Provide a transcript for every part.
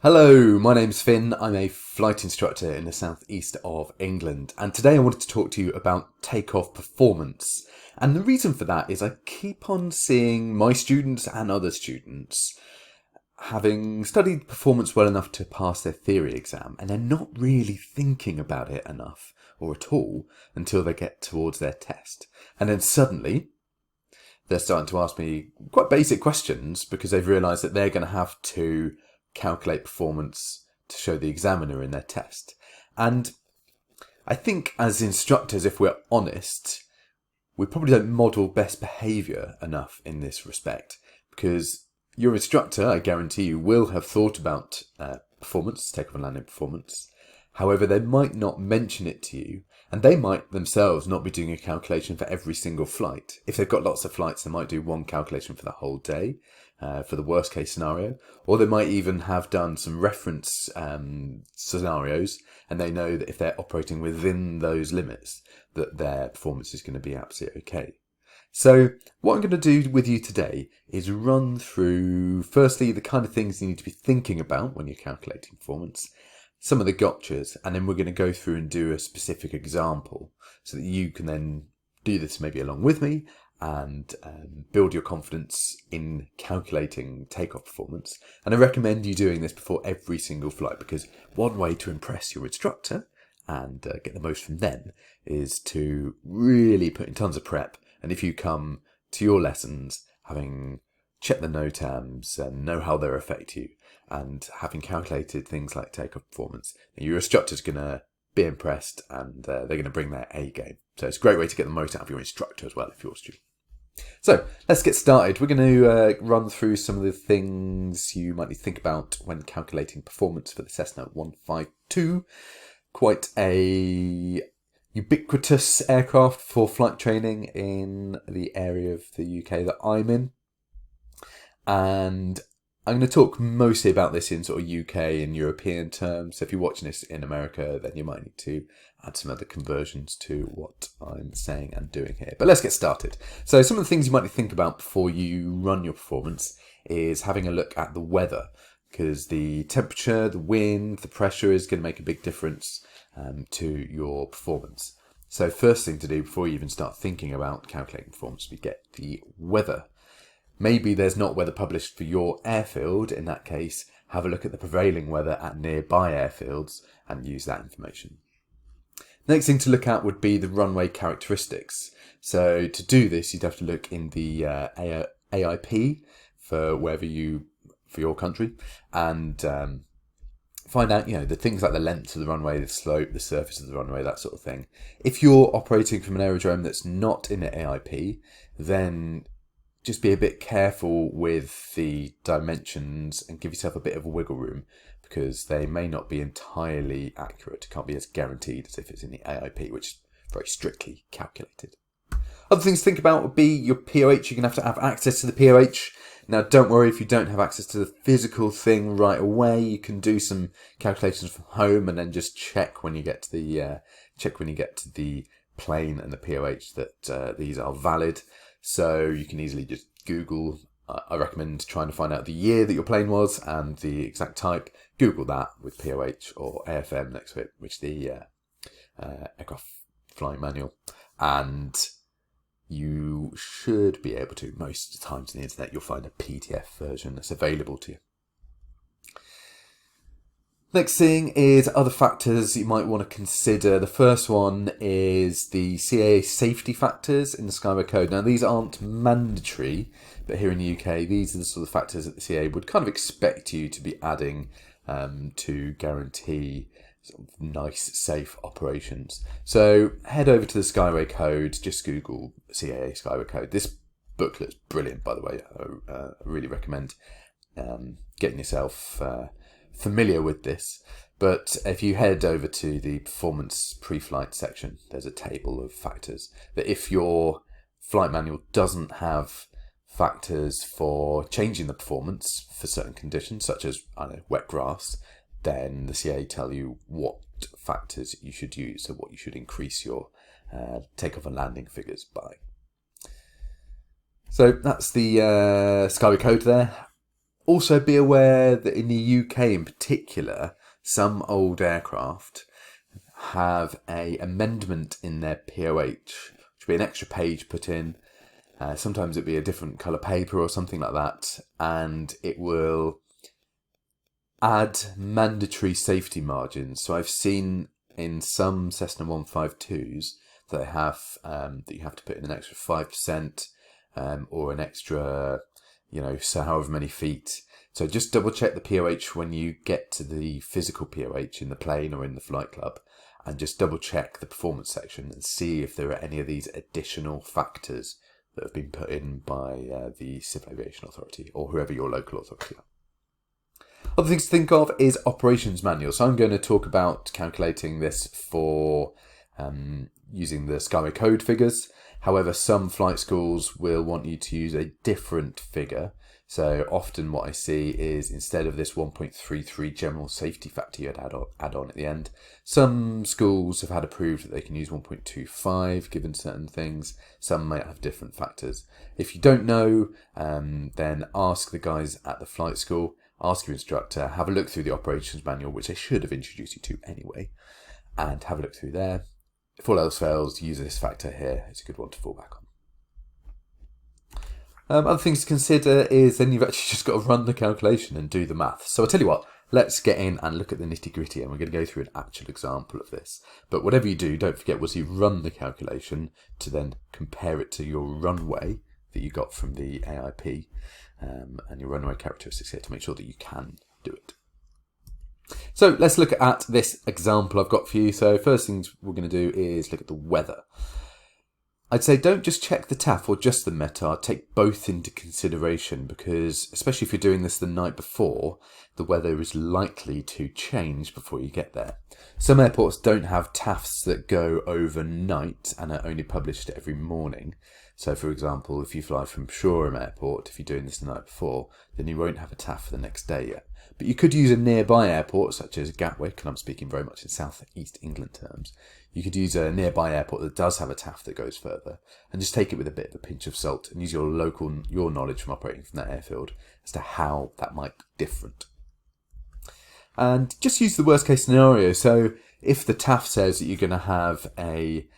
Hello, my name's Finn. I'm a flight instructor in the southeast of England, and today I wanted to talk to you about takeoff performance. And the reason for that is I keep on seeing my students and other students having studied performance well enough to pass their theory exam, and they're not really thinking about it enough or at all until they get towards their test. And then suddenly they're starting to ask me quite basic questions because they've realised that they're going to have to calculate performance to show the examiner in their test. And I think as instructors, if we're honest, we probably don't model best behaviour enough in this respect, because your instructor, I guarantee you, will have thought about performance, takeoff and landing performance. However, they might not mention it to you, and they might themselves not be doing a calculation for every single flight. If they've got lots of flights, they might do one calculation for the whole day, for the worst case scenario, or they might even have done some reference scenarios, and they know that if they're operating within those limits, that their performance is going to be absolutely okay. So what I'm going to do with you today is run through, firstly, the kind of things you need to be thinking about when you're calculating performance, some of the gotchas, and then we're going to go through and do a specific example so that you can then do this maybe along with me and build your confidence in calculating takeoff performance. And I recommend you doing this before every single flight, because one way to impress your instructor and get the most from them is to really put in tons of prep. And if you come to your lessons having checked the NOTAMs and know how they affect you, and having calculated things like takeoff performance, your instructor's going to be impressed, and they're going to bring their A game. So it's a great way to get the most out of your instructor as well if you're a student. So let's get started. We're going to run through some of the things you might need to think about when calculating performance for the Cessna 152. Quite a ubiquitous aircraft for flight training in the area of the UK that I'm in. And I'm going to talk mostly about this in sort of UK and European terms. So if you're watching this in America, then you might need to add some other conversions to what I'm saying and doing here. But let's get started. So some of the things you might think about before you run your performance is having a look at the weather, because the temperature, the wind, the pressure is going to make a big difference to your performance. So first thing to do before you even start thinking about calculating performance, we get the weather. Maybe there's not weather published for your airfield. In that case, have a look at the prevailing weather at nearby airfields and use that information. Next thing to look at would be the runway characteristics. So to do this, you'd have to look in the AIP for for your country, and find out, the things like the length of the runway, the slope, the surface of the runway, that sort of thing. If you're operating from an aerodrome that's not in the AIP, then just be a bit careful with the dimensions and give yourself a bit of wiggle room, because they may not be entirely accurate. It can't be as guaranteed as if it's in the AIP, which is very strictly calculated. Other things to think about would be your POH. You're going to have access to the POH. Now, don't worry if you don't have access to the physical thing right away. You can do some calculations from home and then just check when you get to the plane and the POH that these are valid. So you can easily just Google. I recommend trying to find out the year that your plane was and the exact type. Google that with POH or AFM next to it, which is the aircraft flying manual, and you should be able to. Most of the times on the internet, you'll find a PDF version that's available to you. Next thing is other factors you might want to consider. The first one is the CAA safety factors in the Skyway Code. Now, these aren't mandatory, but here in the UK, these are the sort of factors that the CAA would kind of expect you to be adding to guarantee sort of nice, safe operations. So head over to the Skyway Code, just Google CAA Skyway Code. This booklet's brilliant, by the way. I really recommend getting yourself familiar with this. But if you head over to the performance pre-flight section, there's a table of factors that if your flight manual doesn't have factors for changing the performance for certain conditions, such as wet grass, then the CAA tell you what factors you should use, so what you should increase your takeoff and landing figures by. So that's the Skyway Code there. Also be aware that in the UK in particular, some old aircraft have a amendment in their POH, which will be an extra page put in. Sometimes it'll be a different colour paper or something like that, and it will add mandatory safety margins. So I've seen in some Cessna 152s that that you have to put in an extra 5% or an extra, so however many feet. So just double check the POH when you get to the physical POH in the plane or in the flight club, and just double check the performance section and see if there are any of these additional factors that have been put in by the Civil Aviation Authority or whoever your local authority are. Other things to think of is operations manual. So I'm going to talk about calculating this for using the Skyway code figures. However, some flight schools will want you to use a different figure. So often what I see is instead of this 1.33 general safety factor you'd add on at the end, some schools have had approved that they can use 1.25 given certain things. Some might have different factors. If you don't know, then ask the guys at the flight school, ask your instructor, have a look through the operations manual, which they should have introduced you to anyway, and have a look through there. If all else fails, use this factor here. It's a good one to fall back on. Other things to consider is then you've actually just got to run the calculation and do the math. So I'll tell you what, let's get in and look at the nitty gritty, and we're going to go through an actual example of this. But whatever you do, don't forget once you run the calculation to then compare it to your runway that you got from the AIP and your runway characteristics here to make sure that you can do it. So let's look at this example I've got for you. So first things we're going to do is look at the weather. I'd say don't just check the TAF or just the METAR, take both into consideration because, especially if you're doing this the night before, the weather is likely to change before you get there. Some airports don't have TAFs that go overnight and are only published every morning. So for example, if you fly from Shoreham Airport, if you're doing this the night before, then you won't have a TAF for the next day yet. But you could use a nearby airport, such as Gatwick, and I'm speaking very much in South East England terms. You could use a nearby airport that does have a TAF that goes further, and just take it with a bit of a pinch of salt and use your knowledge from operating from that airfield as to how that might be different. And just use the worst case scenario. So if the TAF says that you're going to have a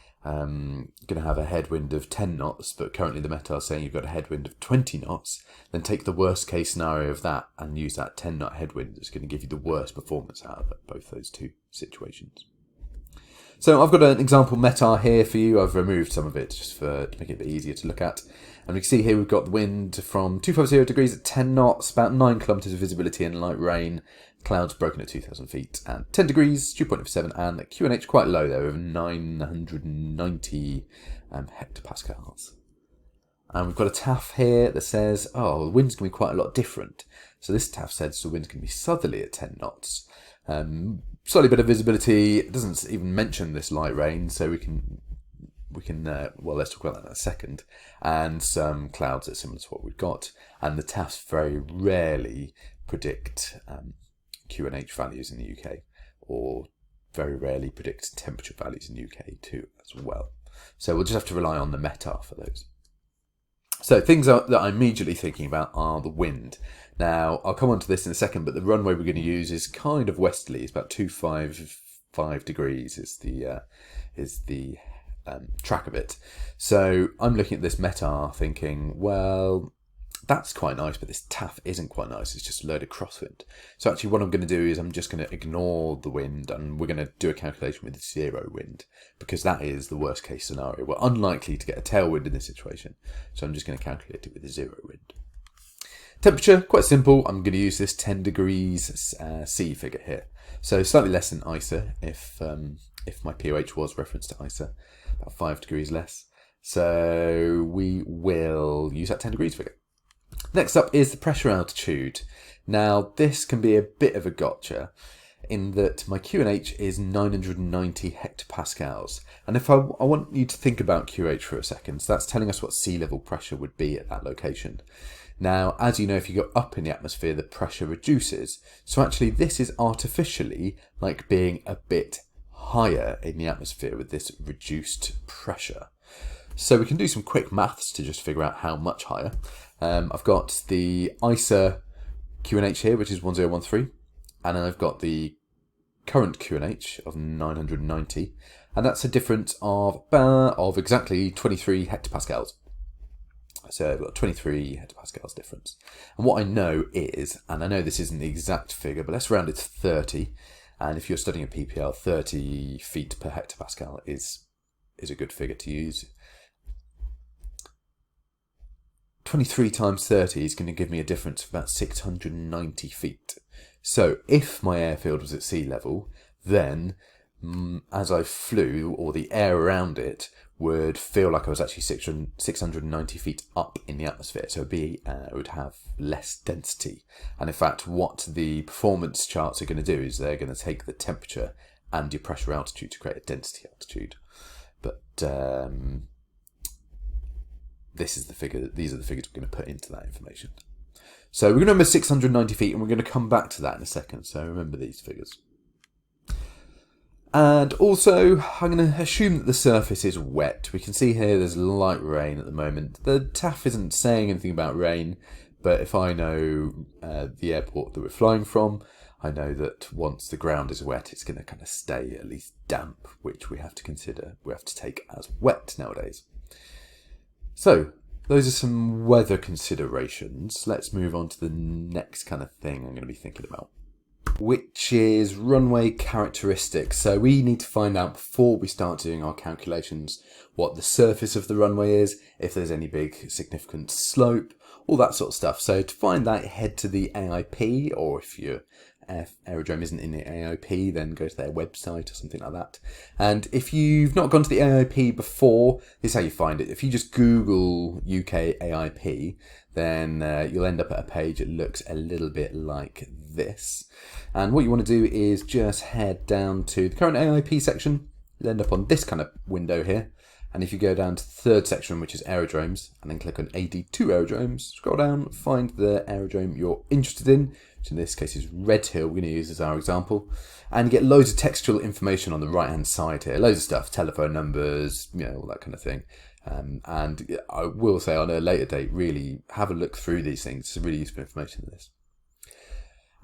headwind of 10 knots, but currently the METAR is saying you've got a headwind of 20 knots, then take the worst case scenario of that and use that 10 knot headwind that's going to give you the worst performance out of both those two situations. So I've got an example METAR here for you. I've removed some of it just to make it a bit easier to look at. And we can see here we've got the wind from 250 degrees at 10 knots, about 9 kilometres of visibility and light rain, clouds broken at 2,000 feet, and 10 degrees, dew point of 7, and QNH quite low there, over 990 hectopascals. And we've got a TAF here that says, the wind's going to be quite a lot different. So this TAF says the wind's going to be southerly at 10 knots. Slightly better visibility. It doesn't even mention this light rain, so we can let's talk about that in a second. And some clouds that are similar to what we've got. And the TAFs very rarely predict QNH values in the UK, or very rarely predict temperature values in the UK too as well. So we'll just have to rely on the METAR for those. So things that I'm immediately thinking about are the wind. Now, I'll come on to this in a second, but the runway we're going to use is kind of westerly. It's about 255 degrees is the track of it. So I'm looking at this METAR thinking, well, that's quite nice, but this TAF isn't quite nice. It's just a load of crosswind. So actually what I'm going to do is I'm just going to ignore the wind and we're going to do a calculation with zero wind because that is the worst case scenario. We're unlikely to get a tailwind in this situation. So I'm just going to calculate it with zero wind. Temperature, quite simple. I'm going to use this 10 degrees C figure here. So slightly less than ISA if my POH was referenced to ISA, about 5 degrees less. So we will use that 10 degrees figure. Next up is the pressure altitude. Now this can be a bit of a gotcha in that my QNH is 990 hectopascals. And if I want you to think about QH for a second, so that's telling us what sea level pressure would be at that location. Now, as you know, if you go up in the atmosphere, the pressure reduces. So actually this is artificially like being a bit higher in the atmosphere with this reduced pressure. So we can do some quick maths to just figure out how much higher. I've got the ISA QNH here, which is 1013, and then I've got the current QNH of 990, and that's a difference of exactly 23 hectopascals. So I've got 23 hectopascals difference. And what I know is, and I know this isn't the exact figure, but let's round it to 30. And if you're studying a PPL, 30 feet per hectopascal is a good figure to use. 23 times 30 is going to give me a difference of about 690 feet. So if my airfield was at sea level, then as I flew, or the air around it would feel like I was actually 690 feet up in the atmosphere. So it would have less density. And in fact, what the performance charts are going to do is they're going to take the temperature and your pressure altitude to create a density altitude. But these are the figures we're going to put into that information. So we're going to remember 690 feet, and we're going to come back to that in a second. So remember these figures. And also, I'm going to assume that the surface is wet. We can see here there's light rain at the moment. The TAF isn't saying anything about rain, but if I know the airport that we're flying from, I know that once the ground is wet, it's going to kind of stay at least damp, which we have to consider, we have to take as wet nowadays. So, those are some weather considerations. Let's move on to the next kind of thing I'm going to be thinking about, which is runway characteristics. So we need to find out before we start doing our calculations what the surface of the runway is, if there's any big significant slope, all that sort of stuff. So to find that, head to the AIP, or if your aerodrome isn't in the AIP, then go to their website or something like that. And if you've not gone to the AIP before, this is how you find it. If you just Google UK AIP, then you'll end up at a page that looks a little bit like this. And what you want to do is just head down to the current AIP section. You'll end up on this kind of window here. And if you go down to the third section, which is aerodromes, and then click on AD2 aerodromes, scroll down, find the aerodrome you're interested in, which in this case is Red Hill, we're going to use as our example. And you get loads of textual information on the right-hand side here. Loads of stuff, telephone numbers, all that kind of thing. And I will say on a later date, really have a look through these things. It's really useful information in this.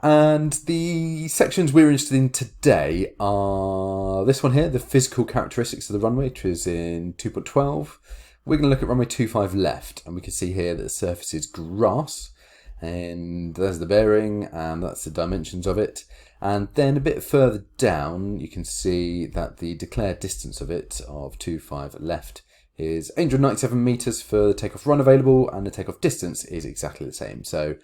And the sections we're interested in today are this one here, the physical characteristics of the runway, which is in 2.12. We're going to look at runway 25 left, and we can see here that the surface is grass, and there's the bearing, and that's the dimensions of it. And then a bit further down, you can see that the declared distance of it, of 25 left, is 897 metres for the takeoff run available, and the takeoff distance is exactly the same. So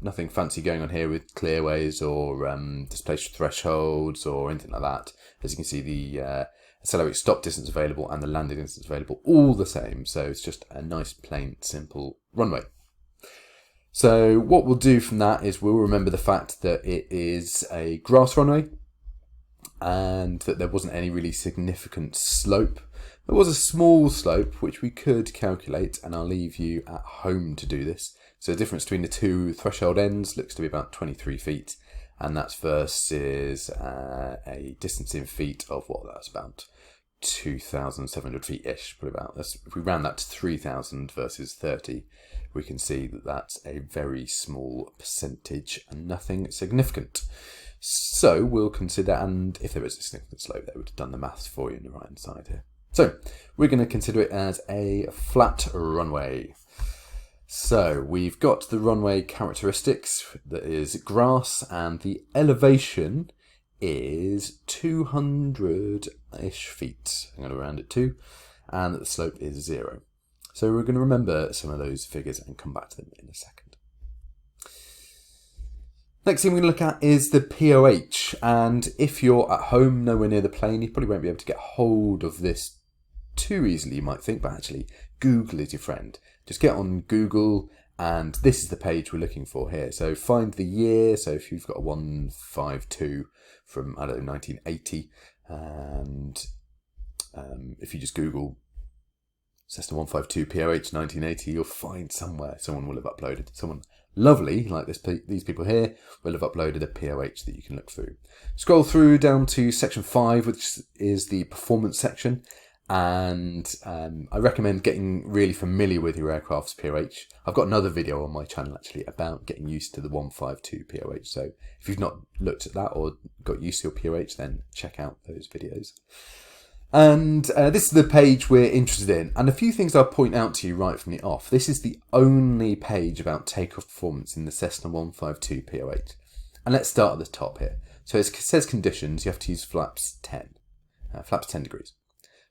nothing fancy going on here with clearways or displaced thresholds or anything like that. As you can see, the accelerate stop distance available and the landing distance available, all the same. So it's just a nice, plain, simple runway. So what we'll do from that is we'll remember the fact that it is a grass runway and that there wasn't any really significant slope. There was a small slope which we could calculate, and I'll leave you at home to do this. So the difference between the two threshold ends looks to be about 23 feet, and that's versus a distance in feet of that's about 2,700 feet-ish, if we round that to 3,000 versus 30, we can see that that's a very small percentage and nothing significant. So we'll consider, and if there is a significant slope, they would have done the maths for you on the right hand side here. So we're going to consider it as a flat runway. So we've got the runway characteristics, that is grass, and the elevation is 200-ish feet. I'm going to round it to, and the slope is 0. So we're going to remember some of those figures and come back to them in a second. Next thing we're going to look at is the POH, and if you're at home nowhere near the plane, you probably won't be able to get hold of this too easily, you might think, but actually Google is your friend. Just get on Google, and this is the page we're looking for here. So find the year. So if you've got a 152 from, 1980, and if you just Google Cessna 152 POH 1980, you'll find somewhere someone will have uploaded. Someone lovely, like these people here, will have uploaded a POH that you can look through. Scroll through down to section 5, which is the performance section. And I recommend getting really familiar with your aircraft's POH. I've got another video on my channel actually about getting used to the 152 POH. So if you've not looked at that or got used to your POH, then check out those videos. And this is the page we're interested in. And a few things I'll point out to you right from the off. This is the only page about takeoff performance in the Cessna 152 POH. And let's start at the top here. So it says conditions, you have to use flaps 10 degrees.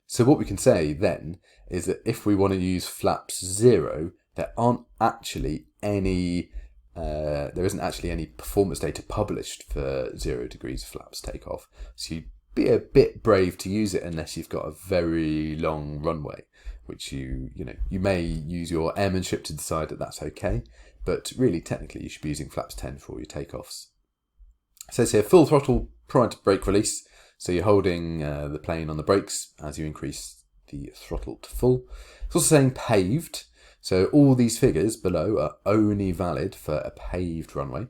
So what we can say then is that if we want to use flaps 0, there isn't actually any performance data published for 0 degrees flaps takeoff. So you'd be a bit brave to use it unless you've got a very long runway, which you may use your airmanship to decide that that's okay, but really technically you should be using flaps 10 for all your takeoffs. It says here full throttle prior to brake release. So you're holding the plane on the brakes as you increase the throttle to full. It's also saying paved. So all these figures below are only valid for a paved runway.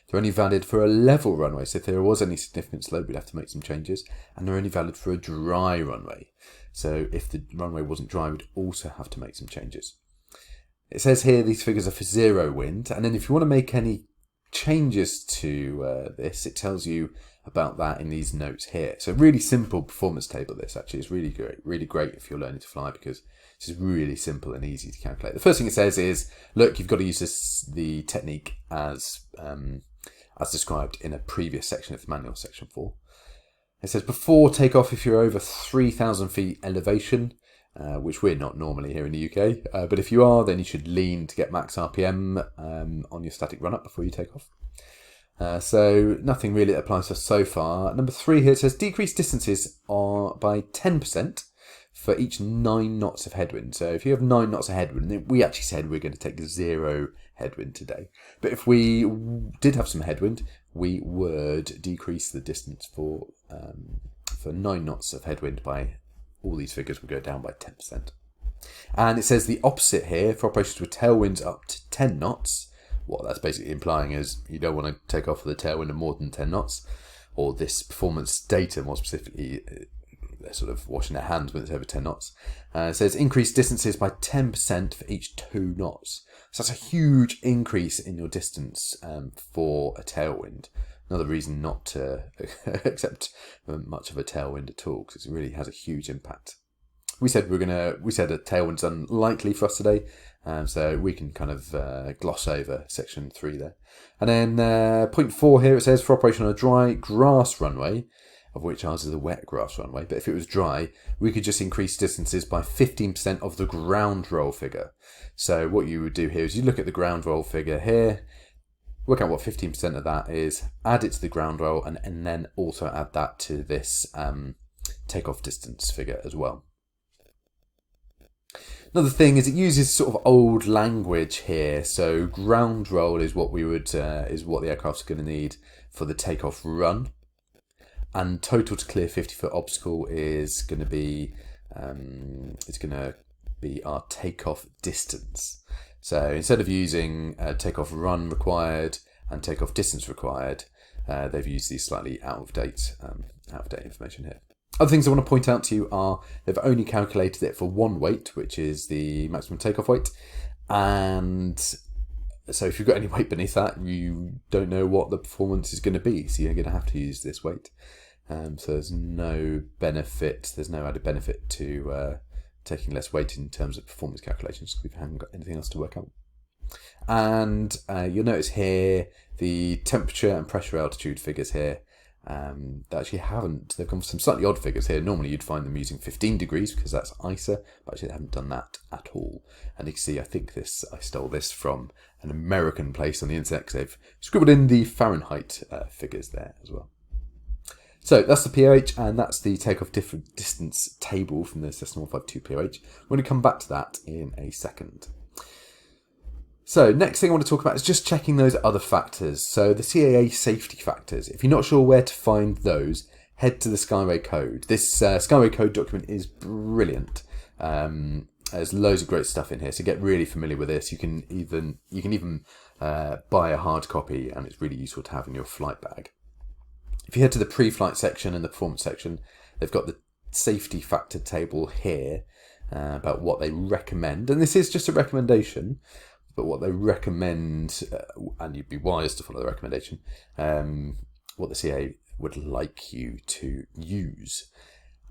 They're only valid for a level runway. So if there was any significant slope, we'd have to make some changes. And they're only valid for a dry runway. So if the runway wasn't dry, we'd also have to make some changes. It says here these figures are for 0 wind. And then if you want to make any changes to this, it tells you about that in these notes here. So really simple performance table this actually is really great if you're learning to fly, because this is really simple and easy to calculate. The first thing it says is, look, you've got to use the technique as described in a previous section of the manual, section 4. It says before takeoff, if you're over 3,000 feet elevation, which we're not normally here in the UK, but if you are, then you should lean to get max RPM on your static run-up before you take off. So nothing really that applies to us so far. Number 3 here, it says decrease distances are by 10% for each 9 knots of headwind. So if you have 9 knots of headwind, we actually said we're going to take 0 headwind today. But if we did have some headwind, we would decrease the distance for 9 knots of headwind by all these figures would go down by 10%. And it says the opposite here for operations with tailwinds up to 10 knots. What that's basically implying is you don't want to take off with a tailwind of more than 10 knots, or this performance data more specifically, they're sort of washing their hands when it's over 10 knots. It says increase distances by 10% for each 2 knots. So that's a huge increase in your distance for a tailwind. Another reason not to accept much of a tailwind at all, because it really has a huge impact. We said a tailwind's unlikely for us today, so we can kind of gloss over section 3 there. And then point 4 here, it says for operation on a dry grass runway, of which ours is a wet grass runway, but if it was dry, we could just increase distances by 15% of the ground roll figure. So what you would do here is you look at the ground roll figure here, work out what 15% of that is, add it to the ground roll, and then also add that to this takeoff distance figure as well. Another thing is it uses sort of old language here. So ground roll is what is what the aircraft's going to need for the takeoff run, and total to clear 50-foot obstacle is going to be our takeoff distance. So instead of using takeoff run required and takeoff distance required, they've used these slightly out of date information here. Other things I want to point out to you are they've only calculated it for one weight, which is the maximum takeoff weight. And so if you've got any weight beneath that, you don't know what the performance is going to be. So you're going to have to use this weight. So there's no added benefit to taking less weight in terms of performance calculations, because we haven't got anything else to work out. And you'll notice here the temperature and pressure altitude figures here. They actually they've gone for some slightly odd figures here. Normally you'd find them using 15 degrees because that's ISA, but actually they haven't done that at all. And you can see, I stole this from an American place on the internet because they've scribbled in the Fahrenheit figures there as well. So that's the POH, and that's the takeoff distance table from the Cessna 152 POH. We're going to come back to that in a second. So next thing I want to talk about is just checking those other factors. So the CAA safety factors. If you're not sure where to find those, head to the Skyway Code. This Skyway Code document is brilliant. There's loads of great stuff in here, so get really familiar with this. You can even buy a hard copy, and it's really useful to have in your flight bag. If you head to the pre-flight section and the performance section, they've got the safety factor table here about what they recommend, and this is just a recommendation, but what they recommend, and you'd be wise to follow the recommendation, what the CA would like you to use.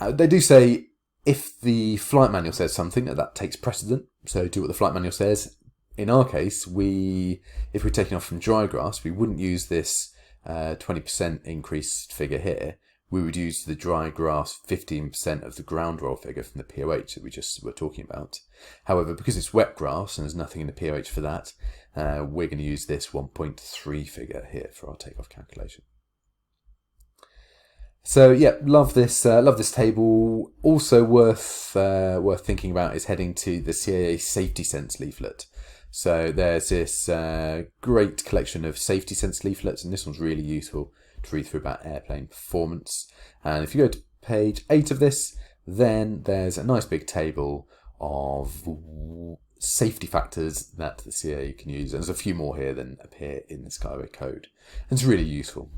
They do say if the flight manual says something, that takes precedent, so do what the flight manual says. In our case, if we're taking off from dry grass, we wouldn't use this 20% increase figure here. We would use the dry grass 15% of the ground roll figure from the POH that we just were talking about. However, because it's wet grass and there's nothing in the POH for that, we're going to use this 1.3 figure here for our takeoff calculation. So yeah, love this table. Also worth thinking about is heading to the CAA Safety Sense leaflet. So there's this great collection of safety sense leaflets, and this one's really useful to read through about airplane performance. And if you go to page 8 of this, then there's a nice big table of safety factors that the CAA can use. And there's a few more here than appear in the Skyway code. And it's really useful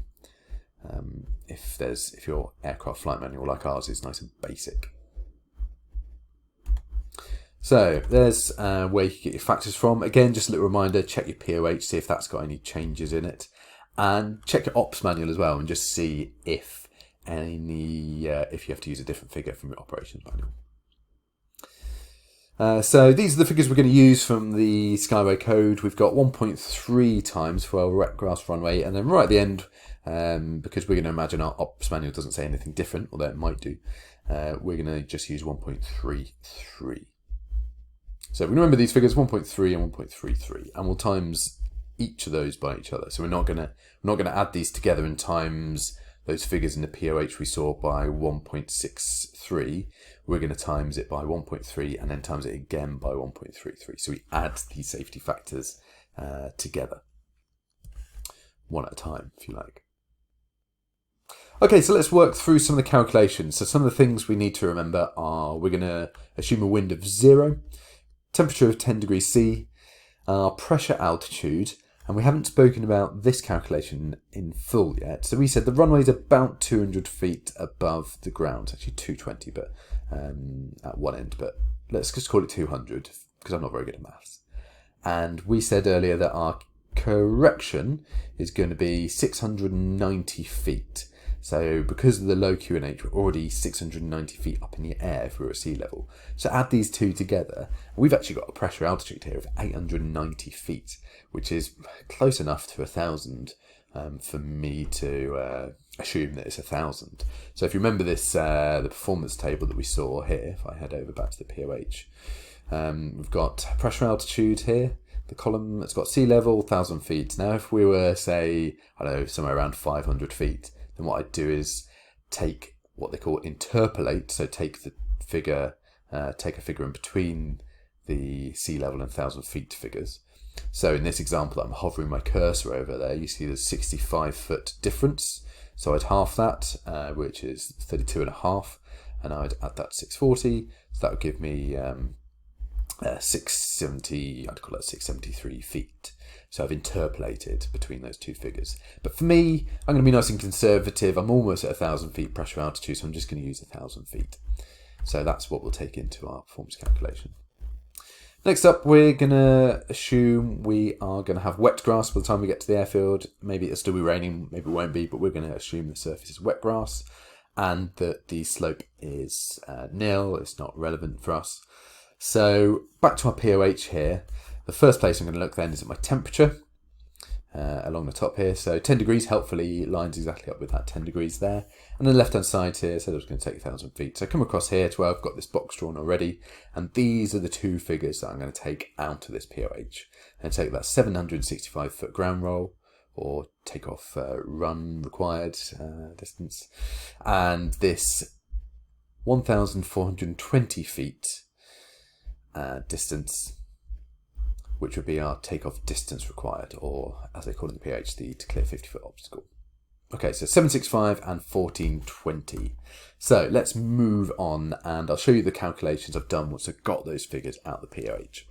if your aircraft flight manual like ours is nice and basic. So there's where you can get your factors from. Again, just a little reminder, check your POH, see if that's got any changes in it. And check your ops manual as well and just see if you have to use a different figure from your operations manual. So these are the figures we're going to use from the Skyway code. We've got 1.3 times for our wet grass runway, and then right at the end, because we're going to imagine our ops manual doesn't say anything different, although it might do, we're going to just use 1.33. So if we remember these figures, 1.3 and 1.33, and we'll times each of those by each other. So we're not going to add these together and times those figures in the POH we saw by 1.63. We're going to times it by 1.3 and then times it again by 1.33. So we add these safety factors together, one at a time, if you like. Okay, so let's work through some of the calculations. So some of the things we need to remember are we're going to assume a wind of 0, temperature of 10 degrees C, our pressure altitude, and we haven't spoken about this calculation in full yet. So we said the runway is about 200 feet above the ground. It's actually 220 but at one end, but let's just call it 200 because I'm not very good at maths. And we said earlier that our correction is going to be 690 feet. So because of the low QNH, we're already 690 feet up in the air if we're at sea level. So add these two together, we've actually got a pressure altitude here of 890 feet, which is close enough to 1,000 for me to assume that it's 1,000. So if you remember this, the performance table that we saw here, if I head over back to the POH, we've got pressure altitude here. The column that's got sea level, 1,000 feet. Now if we were, say, I don't know, somewhere around 500 feet, then what I'd do is take what they call interpolate, so take the figure, take a figure in between the sea level and 1,000 feet figures. So in this example, I'm hovering my cursor over there. You see the 65-foot difference. So I'd half that, which is 32.5, and I'd add that 640. So that would give me 670. I'd call that 673 feet. So I've interpolated between those two figures. But for me, I'm going to be nice and conservative. I'm almost at 1,000 feet pressure altitude, so I'm just going to use 1,000 feet. So that's what we'll take into our performance calculation. Next up, we're going to assume we are going to have wet grass by the time we get to the airfield. Maybe it'll still be raining, maybe it won't be, but we're going to assume the surface is wet grass and that the slope is nil. It's not relevant for us. So back to our POH here. The first place I'm going to look then is at my temperature along the top here. So 10 degrees helpfully lines exactly up with that 10 degrees there. And then the left-hand side here, so I was going to take 1,000 feet. So I come across here to where I've got this box drawn already. And these are the two figures that I'm going to take out of this POH. And take that 765-foot ground roll, or takeoff run required distance. And this 1,420 feet distance, which would be our takeoff distance required, or as they call it in the PH, the to clear 50-foot obstacle. Okay, so 765 and 1420. So let's move on, and I'll show you the calculations I've done once I've got those figures out of the POH.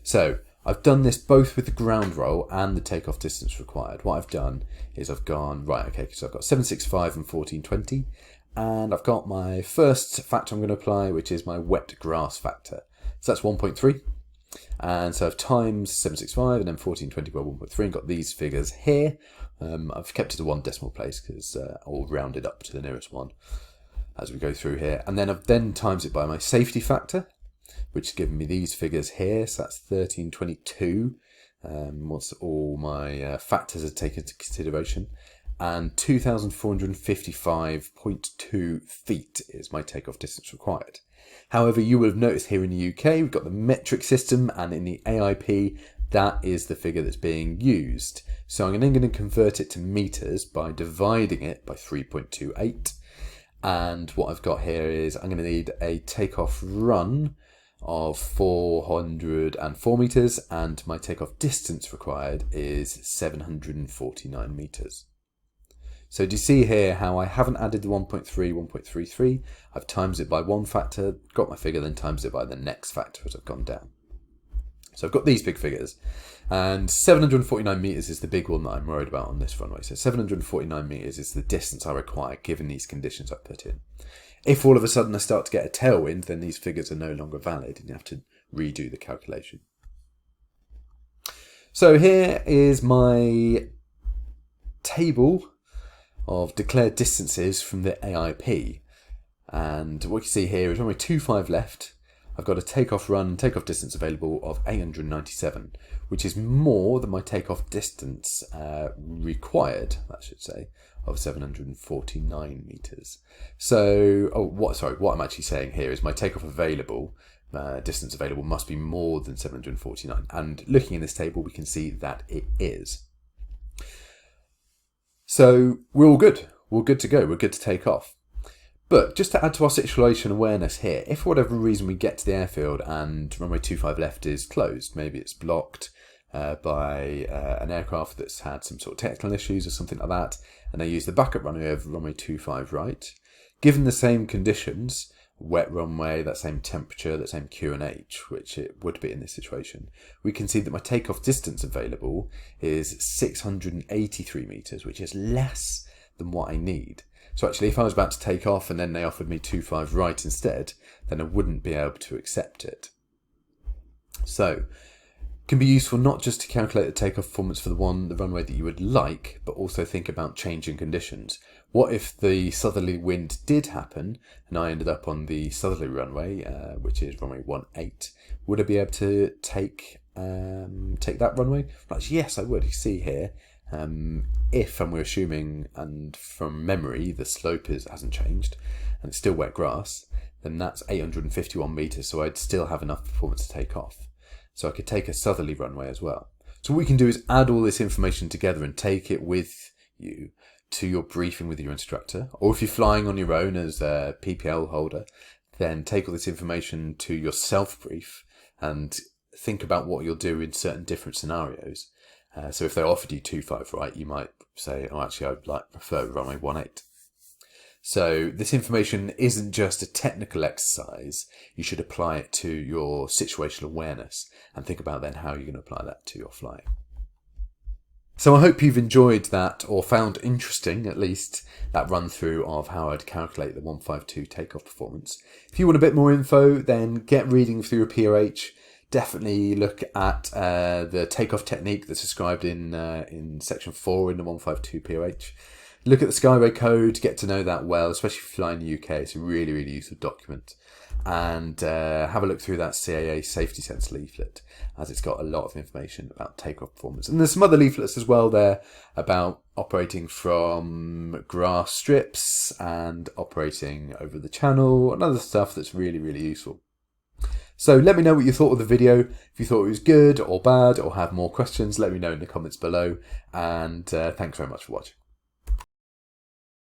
So I've done this both with the ground roll and the takeoff distance required. What I've done is I've gone, right, okay, so I've got 765 and 1420, And I've got my first factor I'm going to apply, which is my wet grass factor. So that's 1.3. And so I've times 765 and then 1420 by 1.3 and got these figures here. I've kept it to one decimal place because I'll round it up to the nearest one as we go through here. And then I've times it by my safety factor, which has given me these figures here. So that's 1322. Once all my factors are taken into consideration. And 2,455.2 feet is my takeoff distance required. However, you will have noticed here in the UK, we've got the metric system, and in the AIP, that is the figure that's being used. So I'm then going to convert it to meters by dividing it by 3.28. And what I've got here is I'm going to need a takeoff run of 404 meters, and my takeoff distance required is 749 meters. So do you see here how I haven't added the 1.3, 1.33? I've times it by one factor, got my figure, then times it by the next factor as I've gone down. So I've got these big figures, and 749 meters is the big one that I'm worried about on this runway. So 749 meters is the distance I require given these conditions I put in. If all of a sudden I start to get a tailwind, then these figures are no longer valid and you have to redo the calculation. So here is my table of declared distances from the AIP. And what you see here is runway 25 left. I've got a takeoff distance available of 897, which is more than my takeoff distance required, I should say, of 749 meters. So, what I'm actually saying here is my takeoff available, distance available must be more than 749. And looking in this table, we can see that it is. So we're all good. We're good to go. We're good to take off. But just to add to our situation awareness here, if for whatever reason we get to the airfield and runway 25 left is closed, maybe it's blocked by an aircraft that's had some sort of technical issues or something like that, and they use the backup runway of runway 25 right, given the same conditions, wet runway, that same temperature, that same QNH, which it would be in this situation, we can see that my takeoff distance available is 683 meters, which is less than what I need. So actually, if I was about to take off and then they offered me 25 right instead, then I wouldn't be able to accept it. So, it can be useful not just to calculate the takeoff performance for the runway that you would like, but also think about changing conditions. What if the southerly wind did happen and I ended up on the southerly runway, which is runway 18? Would I be able to take that runway? Well, actually, yes, I would. You see here, if, and we're assuming, and from memory, the slope hasn't changed and it's still wet grass, then that's 851 meters. So I'd still have enough performance to take off. So I could take a southerly runway as well. So what we can do is add all this information together and take it with you to your briefing with your instructor, or if you're flying on your own as a PPL holder, then take all this information to your self-brief and think about what you'll do in certain different scenarios. So if they offered you 25 right, you might say, oh, actually, I'd prefer runway 18. So this information isn't just a technical exercise. You should apply it to your situational awareness and think about then how you're going to apply that to your flying. So I hope you've enjoyed that, or found interesting at least, that run through of how I'd calculate the 152 takeoff performance. If you want a bit more info, then get reading through your PRH. Definitely look at the takeoff technique that's described in section 4 in the 152 PRH. Look at the Skyway code, get to know that well, especially if you fly in the UK. It's a really, really useful document. And have a look through that CAA safety sense leaflet, as it's got a lot of information about takeoff performance. And there's some other leaflets as well there about operating from grass strips and operating over the channel and other stuff that's really, really useful. So let me know what you thought of the video. If you thought it was good or bad or have more questions, let me know in the comments below. And thanks very much for watching.